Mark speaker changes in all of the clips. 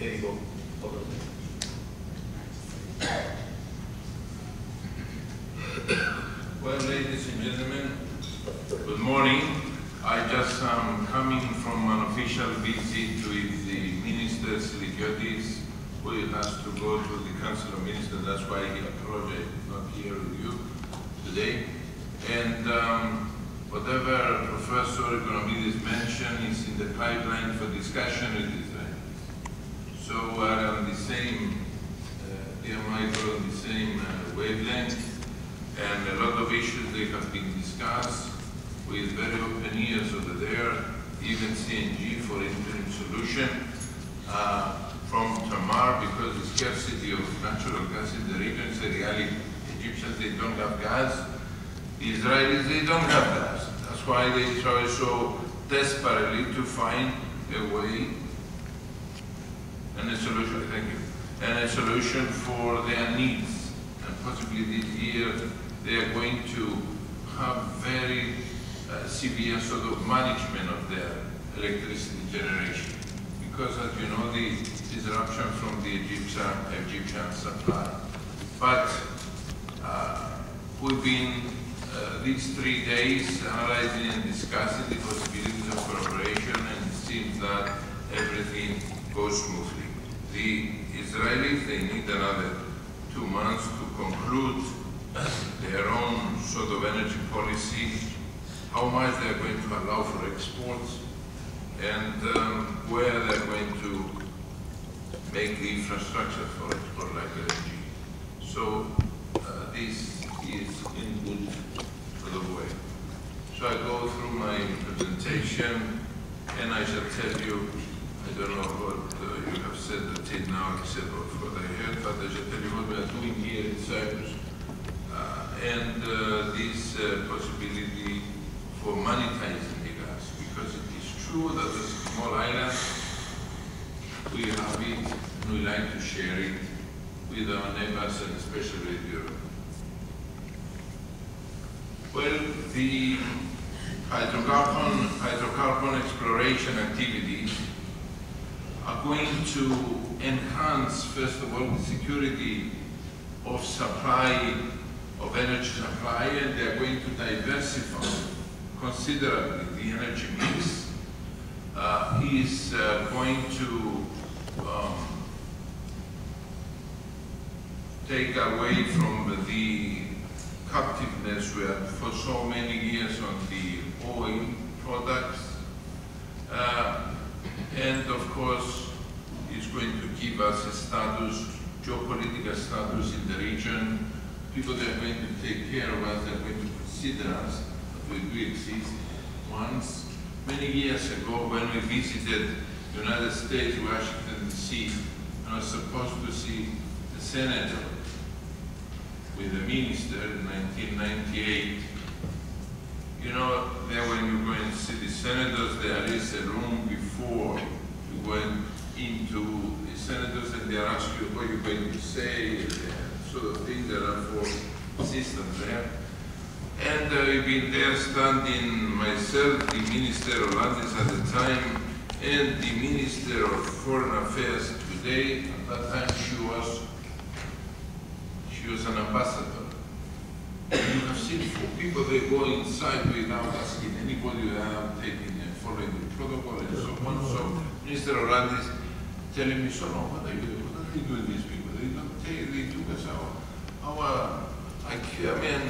Speaker 1: There you go.
Speaker 2: Well, ladies and gentlemen, good morning. I just am coming from an official visit with the Minister Silikiotis, who has to go to the Council of Ministers. That's why he apologized, not here with you today. And whatever Professor Economidis mentioned is in the pipeline for discussion with Israel. So we're on the same, dear Michael, on the same wavelength. And a lot of issues they have been discussed with very open ears over there, even CNG for interim solution from MARE, because the scarcity of natural gas in the region is a reality. Egyptians, they don't have gas. The Israelis, they don't have gas. That's why they try so desperately to find a way and a solution, thank you, and a solution for their needs. And possibly this year, they are going to have very severe sort of management of their electricity generation. Because as you know, the disruption from the Egyptian supply. But we've been these 3 days analyzing and discussing the possibilities of cooperation, and it seems that everything goes smoothly. The Israelis, they need another 2 months to conclude their own sort of energy policy, how much they're going to allow for exports, and where they're going to make the infrastructure for export like LNG. So this is in good sort of way. So I go through my presentation, and I shall tell you, I don't know what you have said until now, except of what I heard, but I shall tell you what we are doing here in Cyprus. And this possibility for monetizing the gas, because it is true that as a small island, we have it and we like to share it with our neighbors and especially with Europe. Well, the hydrocarbon exploration activities are going to enhance, first of all, the security of supply, of energy supply, and they are going to diversify considerably the energy mix. Is going to take away from the captiveness we had for so many years on the oil products, and of course it's going to give us a status, geopolitical status in the region. People that are going to take care of us, they're going to consider us, that we do exist. Once, many years ago, when we visited the United States, Washington, D.C., I was supposed to see the senator with the minister in 1998. You know, there when you go and see the senators, there is a room before you go into the senators and they ask you what you're going to say, sort of things that are for systems there. And we've been there standing, myself, the Minister of Landis at the time, and the Minister of Foreign Affairs today. At that time she was an ambassador. And you have seen for people, they go inside without asking anybody, without taking and following the protocol and so on. So Minister of Landis telling me, so no, what are you doing these people? They took us our IQ. I mean,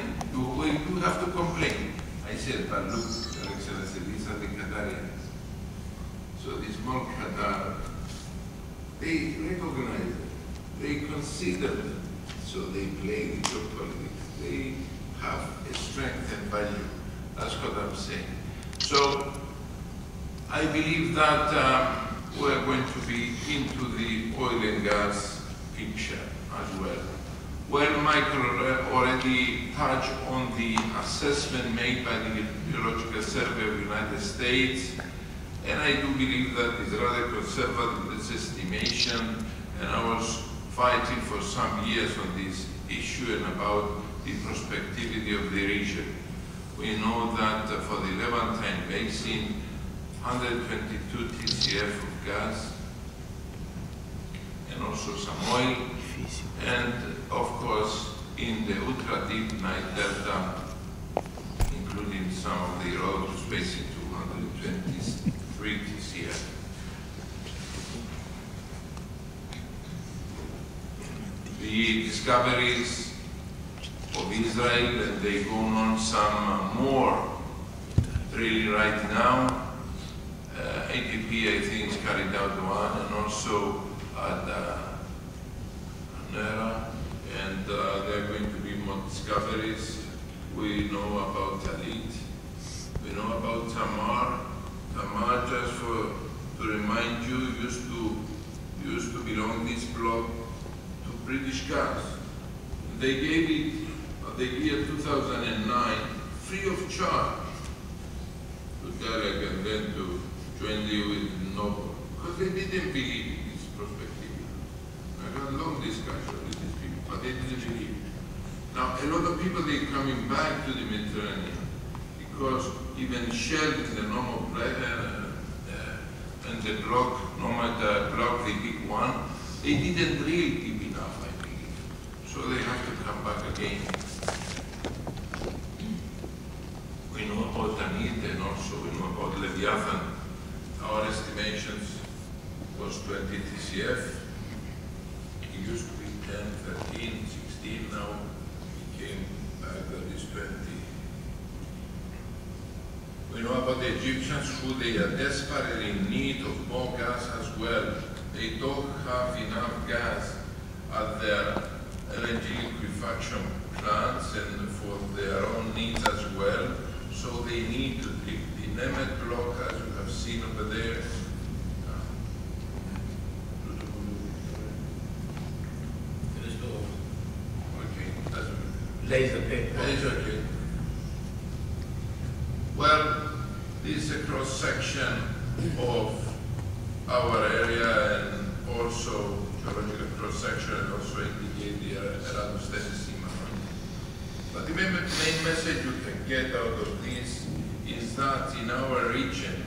Speaker 2: we have to complain. I said, but look, Your Excellency, these are the Qatarians. So the small Qatar, they recognize it, they consider it, so they play the geopolitics. They have a strength and value. That's what I'm saying. So I believe that we're going to be into the oil and gas picture as well. Well, Michael already touched on the assessment made by the Geological Survey of the United States, and I do believe that it's rather conservative, this estimation, and I was fighting for some years on this issue and about the prospectivity of the region. We know that for the Levantine Basin, 122 TCF of gas also some oil, and of course in the ultra deep night delta, including some of the road to space in 223 TCF. The discoveries of Israel, and they go on some more really right now. ATP, I think, is carried out one, and also at MARE, and there are going to be more discoveries. We know about Talit, we know about Tamar. Tamar, just to remind you, used to belong this block to British gas. They gave it the year 2009 free of charge to Derek and then to join you with Noble, because they didn't believe in this perspective. I had a long discussion with these people, but they didn't believe it. Now, a lot of people, they're coming back to the Mediterranean because even Shell in the normal and the block, block, the big one, they didn't drill deep enough, I believe. So they have to come back again. We know about Tanit, and also we know about Leviathan. Our estimations was 20 TCF. It used to be 10, 13, 16, now it came back that is 20. We know about the Egyptians, who they are desperately in need of more gas as well. They don't have enough gas at their LNG liquefaction plants and for their own needs as well. So they need to dig the Nemet block, as you have seen over there.
Speaker 1: Laser paper.
Speaker 2: Laser paper. Well, this is a cross-section of our area and also geological cross-section, and also indicate the Eratosthenes Sea. But the main message you can get out of this is that in our region,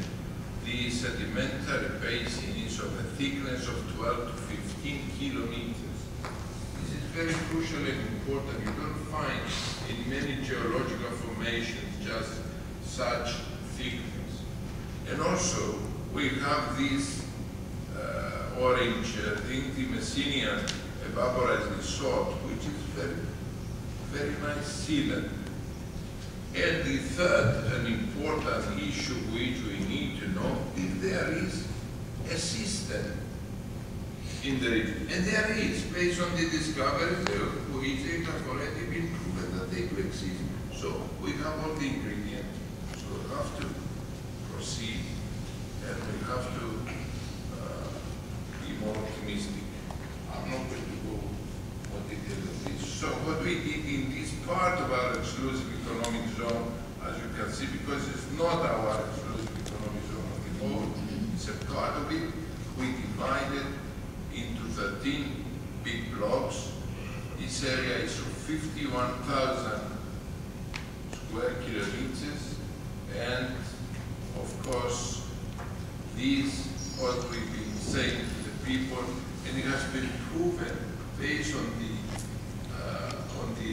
Speaker 2: the sedimentary basin is of a thickness of 12 to 15 kilometers. This is very crucial and important. You don't find in many geological formations just such thickness. And also, we have this orange thing, the Messinian evaporized salt, which is very nice sealant. And the third and important issue which we need to know, if there is a system in the region. And there is, based on the discoveries which they have already been proven that they do exist. So we have all the ingredients. So we have to proceed, and we have to be more optimistic. I'm not going to go more detail of this. So what we did in this part of our exclusive economic zone, as you can see, because it's not our exclusive economic zone of the whole, it's a part of it, we divided into 13 big blocks. This area is of 51,000 square kilometers, and of course, this what we've been saying to the people, and it has been proven based on the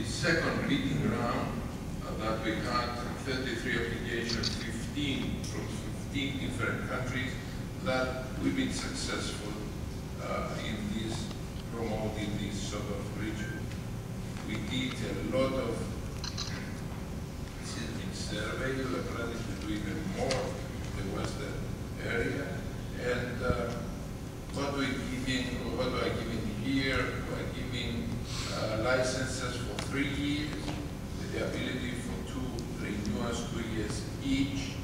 Speaker 2: second reading round that we had 33 applications, 15 from 15 different countries, that we've been successful in this, promoting this sort of region. We did a lot of survey, we are planning to do even more in the western area, and what we're giving, or what we're giving here, we're giving licenses for 3 years, with the ability for 2 renewals, 2 years each.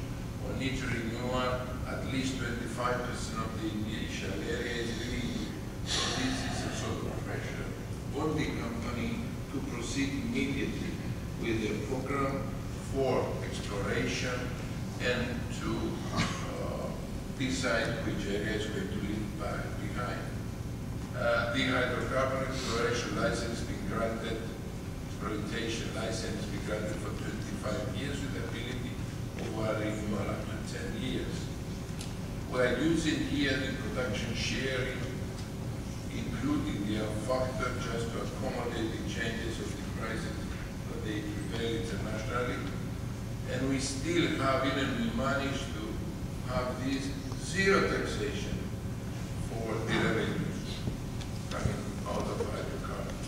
Speaker 2: On each renewal, at least 25% of the initial area is green. So this is a sort of pressure on the company to proceed immediately with the program for exploration and to decide which area is going to leave behind. The hydrocarbon exploration license being granted, exploitation license being granted for 25 years with the ability of our renewal up to 10 years. We are using here the production sharing including the factor just to accommodate the changes of the prices that they prevail internationally. And we still have, even we managed to have this zero taxation for the revenues coming out of hydrocarbons.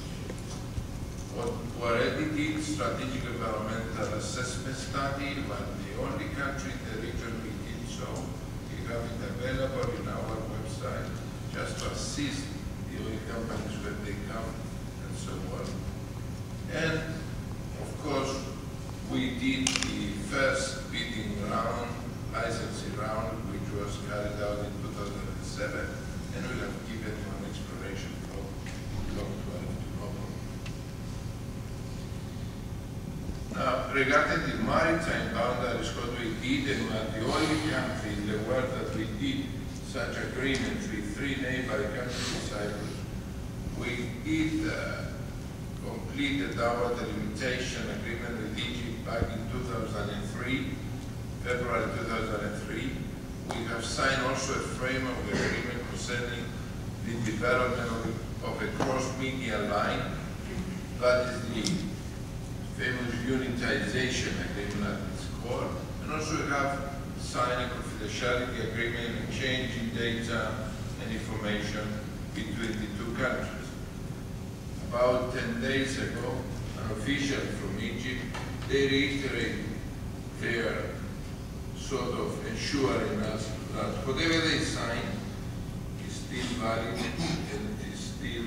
Speaker 2: What we already did strategic environmental assessment study, but the only country in the region we did so. We have it available in our website just to assist the oil companies when they come and so on. And of course, we did the first bidding round, licensing round, which was carried out in 2007, and we have given one exploration block to Noble. Now, regarding the maritime boundaries, what we did, and we are the only country in the world that we did such agreements with 3 neighboring countries in Cyprus. We did completed our delimitation agreement with Egypt back in 2003, February 2003. We have signed also a framework agreement concerning the development of a cross-median line. That is the famous unitization agreement at its core. And also we have signed a confidentiality agreement and exchanging data and information between the 2 countries. About 10 days ago, an official from Egypt, they reiterated their sort of ensuring us that whatever they sign is still valid and it is still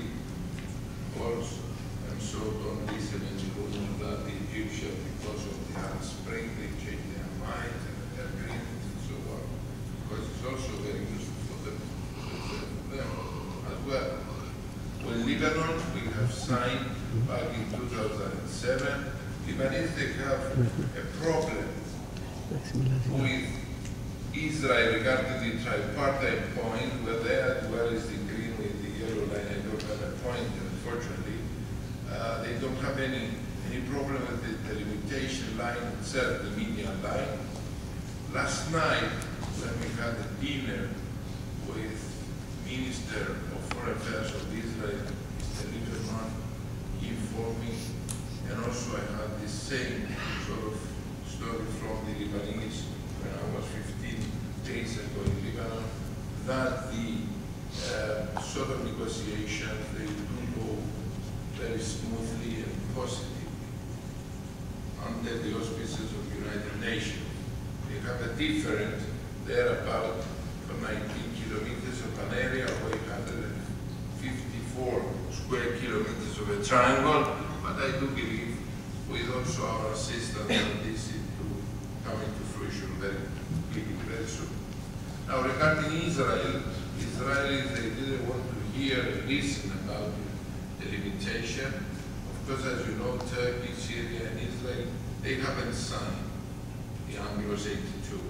Speaker 2: also, and so don't listen and rumor that the Egyptians, because of the Arab Spring, they changed their mind and their agreements and so on, because it's also very useful for them as well. With Lebanon, we have signed back in 2007. Lebanese, they have a problem with Israel regarding the tripartite point, where they as well is the green with the yellow line. I don't have a point, unfortunately. They don't have any problem with the delimitation line itself, the median line. Last night, when we had a dinner with Minister of Foreign Affairs of Israel, Mr. Lieberman, he informed me, and also I had the same sort of story from the Lebanese when I was 15 days ago in Lebanon, that the sort of negotiations, they do go very smoothly and positively under the auspices of the United Nations. We have a different, they're about 19 kilometers of an area of 854 square kilometers of a triangle, but I do believe with also our assistance that this is come into fruition very quickly, very soon. Now regarding Israel, Israelis, they didn't want to hear or listen about the limitation. Of course, as you know, Turkey, Syria, and Israel, they haven't signed the UNCLOS 82.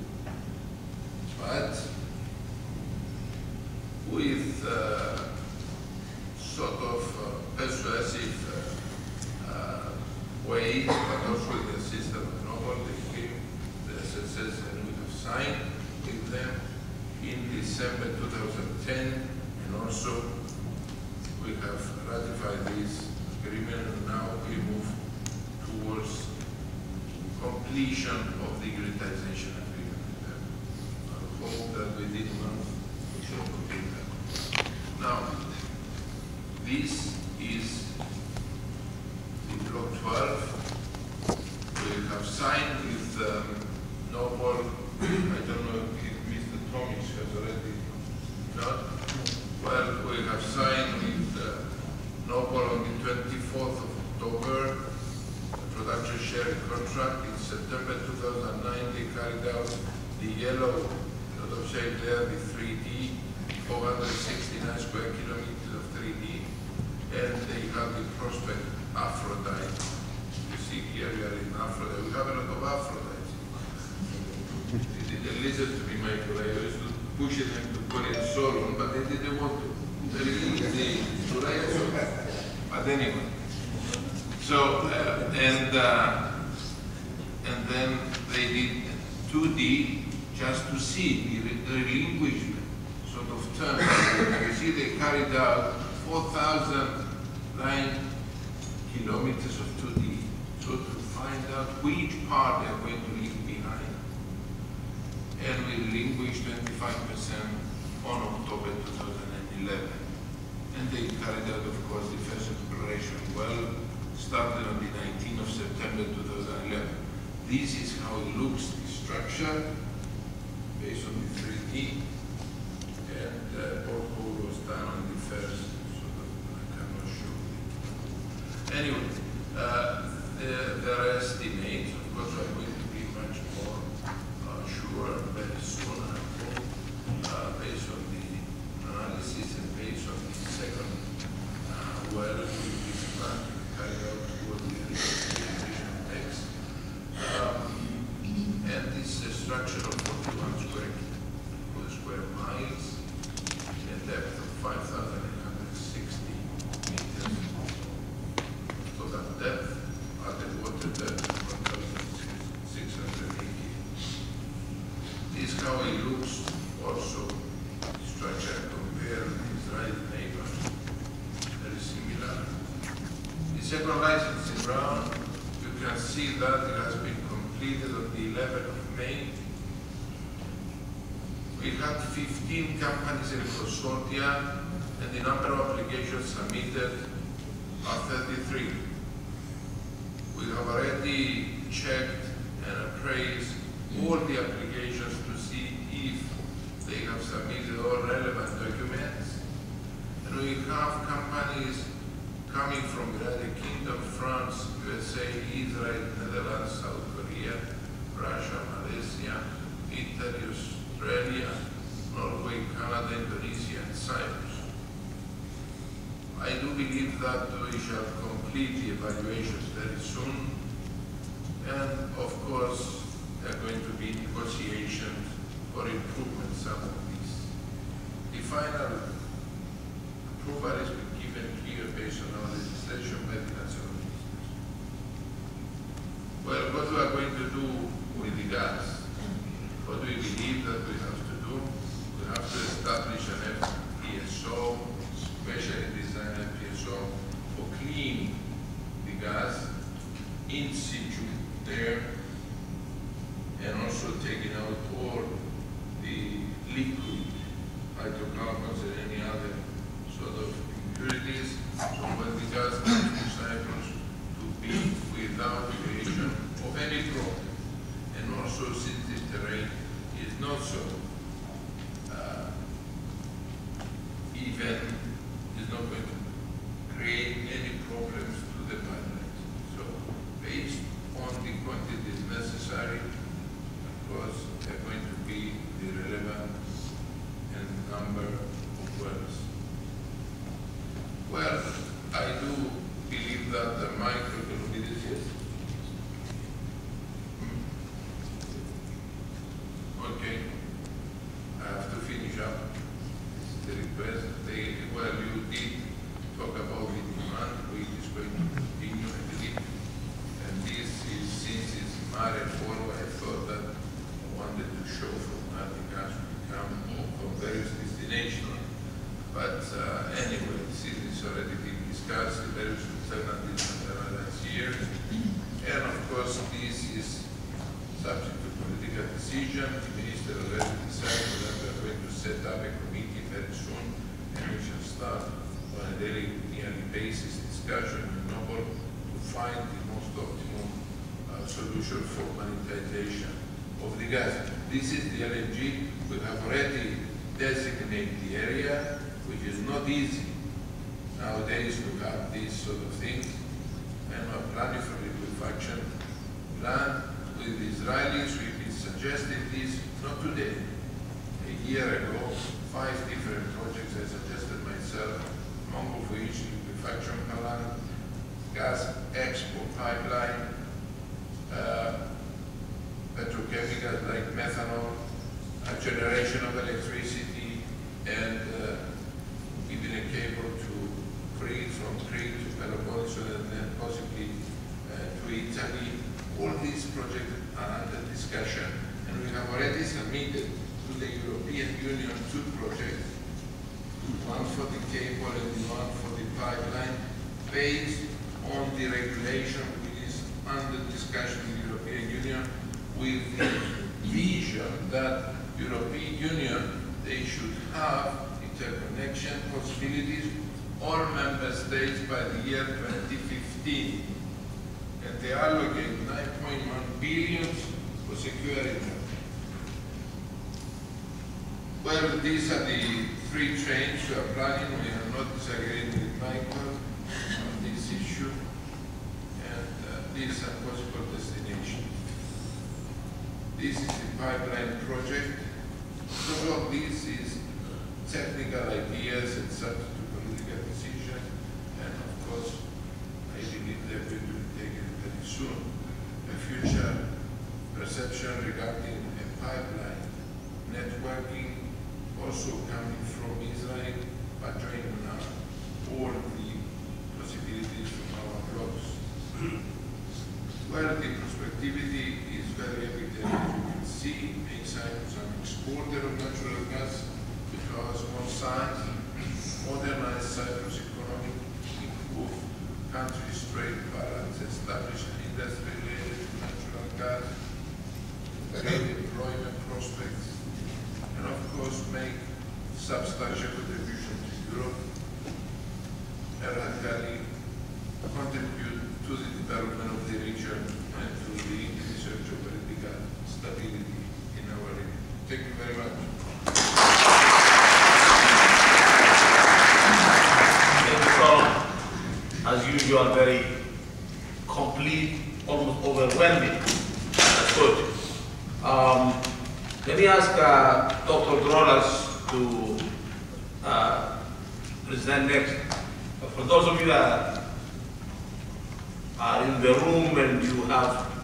Speaker 2: But with sort of persuasive ways, but also with the assistance of Noble, they came the SSS, and we have signed with them in December 2010, and also we have ratified this agreement, and now we move towards completion of the unitization agreement with them. I hope that within a month we shall complete that. Now, this is the block 12. We have signed with Noble. I don't know if Mr. Tomic has already done. Well, we have signed with Noble on the 24th of October, a production sharing contract. In September 2009, they carried out the yellow, not of shape there, the 3D, 469 square kilometers of 3D, and they have the prospect Aphrodite. You see here we are in Aphrodite. We have a lot of Aphrodites. They didn't listen to me, Michael. I used to push them to put it Solon, but they didn't want to. They released the right Solon. But anyway. So, and then they did 2D just to see the relinquishment sort of terms. You see, they carried out 4,009 kilometers of 2D. So to find out which part they are going to leave behind. And we relinquished 25% on October 2011. And they carried out, of course, the first exploration well, started on the 19th of September 2011. This is how it looks, the structure, based on the 3D. And borehole was done on the first, so that I cannot show you. Anyway, there are estimates, of course, are going to be much more sure very soon, I hope, based on the analysis and based on the second well, this plan carried out toward the irrigation text. And this structure of 41 square miles, a depth of 5,860 meters total depth, at the water depth of 1,680. This is how it looks also, the structure compared with Israeli neighbors, very similar. The second licensing round, you can see that it has been completed on the 11th of May. We had 15 companies in consortia, and the number of applications submitted are 33. We have already checked and appraised all the applications to see if they have submitted all relevant documents. And we have companies coming from the United Kingdom, France, USA, Israel, Netherlands, South Korea, Russia, Malaysia, Italy, Australia, Norway, Canada, Indonesia, and Cyprus. I do believe that we shall complete the evaluations very soon. And of course, there are going to be negotiations for improvement some of these. The final approval has been given here based on our legislation by the national ministers. Well, what we are going to do with the gas? What do we believe that we have to do? We have to establish an FPSO, specially designed FPSO, for cleaning the gas in situ there, and also taking out all the liquid hydrocarbons and any other sort of impurities. So when the gas comes to Cyprus, to be without creation of any problem. And also, since this terrain is not so even, is not going to create any problems to the pipelines. So, based on the quantities necessary, of course, they're going to be the relevant and number of wells. Well, I do believe that the micro-kilometers, yes. Okay, I have to finish up the request. Well, you did talk about the demand, which is going to continue, I believe. And this is, since it's MARE forward, I thought that I wanted to show from where the gas will come from various destinations. But anyway, since it's already been discussed, the various alternatives last year. And of course, this is subject to political decision. The minister already decided that we are going to set up a committee very soon, and we shall start on a daily, yearly basis discussion with Noble to find the most optimum solution for monetization of the gas. This is the LNG. We have already designated the area, which is not easy nowadays to have these sort of things. And we're planning for liquefaction plant with the Israelis. We've been suggesting this, not today, a year ago, 5 different projects I suggested myself, among which liquefaction plant, gas export pipeline, petrochemicals like methanol, generation of electricity, and even a cable to Crete, from Crete to Peloponnese, and then possibly to Italy. All these projects are under discussion, and we have already submitted to the European Union 2 projects, one for the cable and one for based on the regulation which is under discussion in the European Union, with the vision that European Union, they should have interconnection possibilities all member states by the year 2015. And they allocate 9.1 billion for security. Well, these are the 3 trains we are planning. We are not disagreeing with Michael on this issue. And these are possible destinations. This is the pipeline project. So all this is technical ideas and subject to political decision. And of course, I believe they're going to be taken very soon. A future perception regarding a pipeline networking also coming from Israel, but joining now all the possibilities from our blocks. Well, the prospectivity is very evident, as you can see. Makes Cyprus an exporter of natural gas because on site, modernize Cyprus economy, improve country's trade balance, establish an industry related to natural gas, create employment prospects, and of course make substantial contribution to Europe, and radically contribute to the development of the region and to the research of political stability in our region. Thank you very much.
Speaker 1: Thank you, Colonel. As usual, very complete, almost overwhelming. That's good. Let me ask Dr. Drolas to present next. For those of you that are in the room and you have